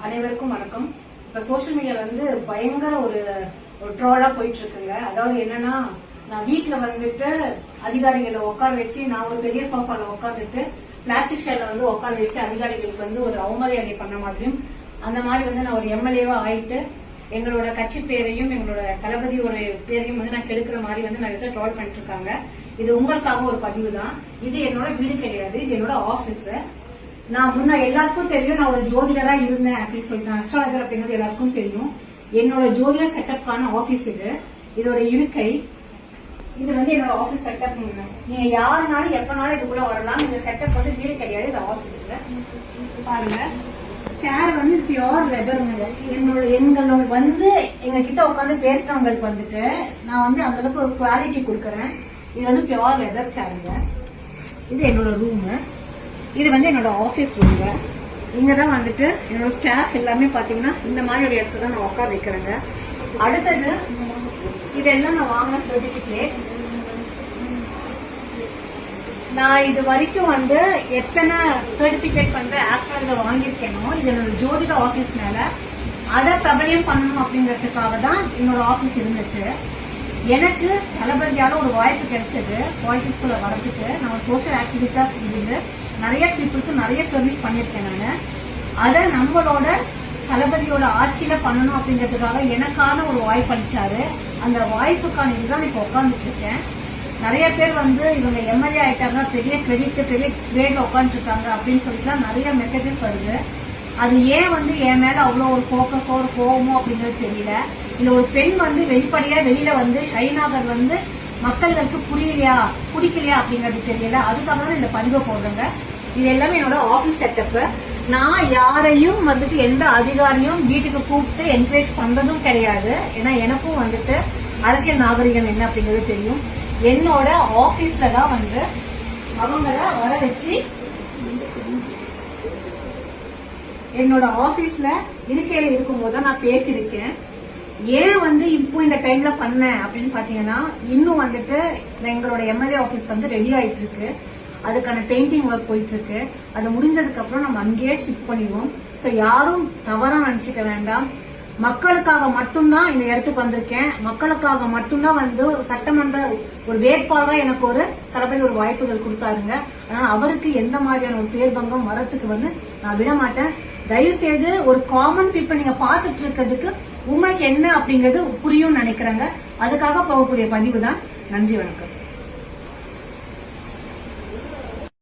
அனைவருக்கும் வணக்கம். இப்ப சோசியல் மீடியால பயங்கர ஒரு ட்ரோலா போயிட்டு இருக்குங்க. அதாவது என்னன்னா, நான் வீட்டுல அதிகாரிகளை உட்கார வச்சு, நான் ஒரு பெரிய சோஃபால உட்காந்துட்டு பிளாஸ்டிக் ஷேர்ல உட்கார வச்சு அதிகாரிகளுக்கு ஒரு அவமரியாதை பண்ண மாதிரியும், அந்த மாதிரி நான் ஒரு எம்எல்ஏவா ஆயிட்டு எங்களோட கட்சி பேரையும் எங்களோட தளபதியோட பேரையும் நான் கெடுக்கிற மாதிரி நிறைய ட்ரோல் பண்ணிட்டு இருக்காங்க. இது உங்களுக்காக ஒரு பதிவு தான். இது என்னோட வீடு கிடையாது, இது என்னோட ஆபீஸ். நான் முன்ன எல்லாருக்கும் தெரியும், நான் ஒரு ஜோதிடரா இருந்தேன் அப்படின்னு சொல்லிட்டு, அஸ்ட்ராலஜர் அப்படிங்கிறது எல்லாருக்கும் தெரியும். என்னோட ஜோதிட செட்டப்கான ஆபீஸ் இது. இதோட இருக்கை இது என்னோட ஆபீஸ் செட்டப். நீங்க யாருனாலும் எப்பனாலும் இதுக்குள்ள வரலாம். இந்த செட்டப் வீடு கிடையாது, இது ஆபீஸ்ல. பாருங்க, சேர் பியோர் லெதருங்க. எங்களோட எங்க கிட்ட உட்காந்து பேசுறவங்களுக்கு நான் அந்த அளவுக்கு ஒரு குவாலிட்டி கொடுக்கறேன். இது பியோர் லெதர் சேருங்க. இது என்னோட ரூம். இது என்னோட ஆபீஸ் ரூம்ங்க. இங்கதான் என்னோட ஸ்டாஃப் எல்லாமே பாத்தீங்கன்னா இந்த மாதிரி ஒரு இடத்துல தான் நான் உட்கார வைக்கிறேங்க. அடுத்தது இதெல்லாம் நான் வாங்கின சர்டிபிகேட். நான் இது வரைக்கும் எத்தனை சர்டிபிகேட் ஆஸ்ட்ராலஜர் வாங்கியிருக்கேனோ, இது என்னோட ஜோதிட ஆபீஸ் மேல அதை பிரபலியம் பண்ணணும் அப்படிங்கறதுக்காக தான் என்னோட ஆபீஸ் இருந்துச்சு. எனக்கு தளபதியால ஒரு வாய்ப்பு கிடைச்சது பாலிடிக்ஸ்குள்ள வரதுக்கு. நான் சோசியல் ஆக்டிவிஸ்டா இருந்து நிறைய பீப்புளுக்கு நிறைய சர்வீஸ் பண்ணிருக்கேன். நான் அதை நம்மளோட தளபதியோட ஆட்சியில பண்ணணும் அப்படிங்கிறதுக்காக எனக்கான ஒரு வாய்ப்பு அளிச்சாரு. அந்த வாய்ப்புக்கான இதுதான் இப்ப உட்காந்துட்டு இருக்கேன். நிறைய பேர் இவங்க எம்எல்ஏ ஆயிட்டாங்க, பெரிய கிரெடிட் பெரிய கிரேட்ல உட்காந்துட்டு இருக்காங்க அப்படின்னு சொல்லிட்டு நிறைய மெசேஜஸ் வருது. அது ஏன் என் மேல அவ்வளவு ஒரு போக்கஸோ ஒரு கோவமோ அப்படிங்கிறது தெரியல. இல்ல ஒரு பெண் வெளிப்படையா வெளியில ஷைன் ஆகிறது மக்களுக்கு புரியலையா பிடிக்கலையா அப்படிங்கிறது தெரியல. அதுக்காக தான் இந்த பதிவை போடுறேங்க. இது எல்லாமே என்னோட ஆபீஸ் செட்டப். நான் யாரையும் எந்த அதிகாரியும் வீட்டுக்கு கூப்பிட்டு என்கரேஜ் பண்றதும் கிடையாது. ஏன்னா எனக்கும் அரசியல் நாகரிகம் என்ன அப்படிங்கிறது தெரியும். என்னோட ஆபீஸ்ல தான் அவங்கள வர வச்சு என்னோட ஆபீஸ்ல இருக்கையில இருக்கும்போது நான் பேசியிருக்கேன். ஏன் இப்போ இந்த டைம்ல பண்ணேன் அப்படின்னு பாத்தீங்கன்னா, இன்னும் எங்களோட எம்எல்ஏ ஆபீஸ் ரெடி ஆயிட்டு இருக்கு. அதுக்கான பெயிண்டிங் ஒர்க் போயிட்டு இருக்கு. அது முடிஞ்சதுக்கு அப்புறம் நம்ம அங்கேயே ஷிஃப்ட் பண்ணிடுவோம். சோ யாரும் தவறா நினைச்சுக்க வேண்டாம். மக்களுக்காக மட்டும்தான் இந்த இடத்துக்கு வந்திருக்கேன். மக்களுக்காக மட்டும்தான் சட்டமன்ற ஒரு வேட்பாளராக எனக்கு ஒரு தளபதி ஒரு வாய்ப்புகள் கொடுத்தாருங்க. அதனால அவருக்கு எந்த மாதிரியான ஒரு பேர் பங்கம் வரத்துக்கு நான் விட மாட்டேன். தயவு செய்து ஒரு காமன் பீப்புள் நீங்க பாத்துட்டு இருக்கிறதுக்கு உங்களுக்கு என்ன அப்படிங்கிறது புரியும் நினைக்கிறேங்க. அதுக்காக போகக்கூடிய பதிவு தான். நன்றி, வணக்கம்.